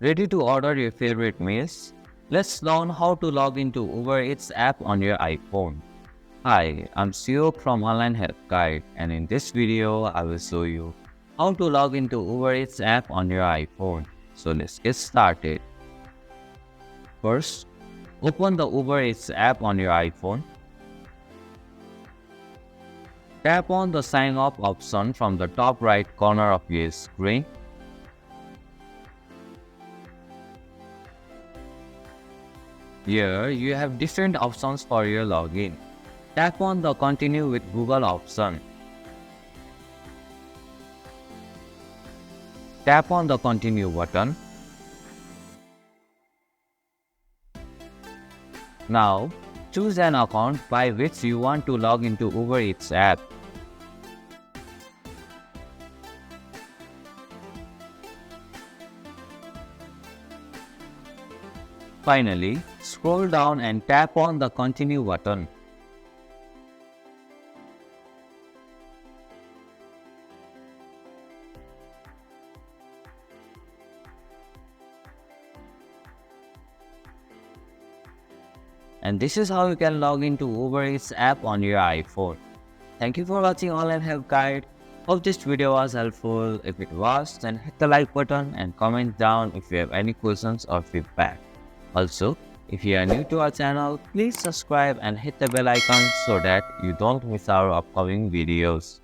Ready to order your favorite meals? Let's learn how to log into Uber Eats app on your iPhone. Hi, I'm CEO from Online Help Guide, and in this video, I will show you how to log into Uber Eats app on your iPhone. So let's get started. First, open the Uber Eats app on your iPhone. Tap on the sign up option from the top right corner of your screen. Here, you have different options for your login. Tap on the Continue with Google option. Tap on the Continue button. Now, choose an account by which you want to log into Uber Eats app. Finally, scroll down and tap on the Continue button. And this is how you can log into Uber Eats app on your iPhone. Thank you for watching Online Help Guide. Hope this video was helpful. If it was, then hit the like button and comment down if you have any questions or feedback. Also, if you are new to our channel, please subscribe and hit the bell icon so that you don't miss our upcoming videos.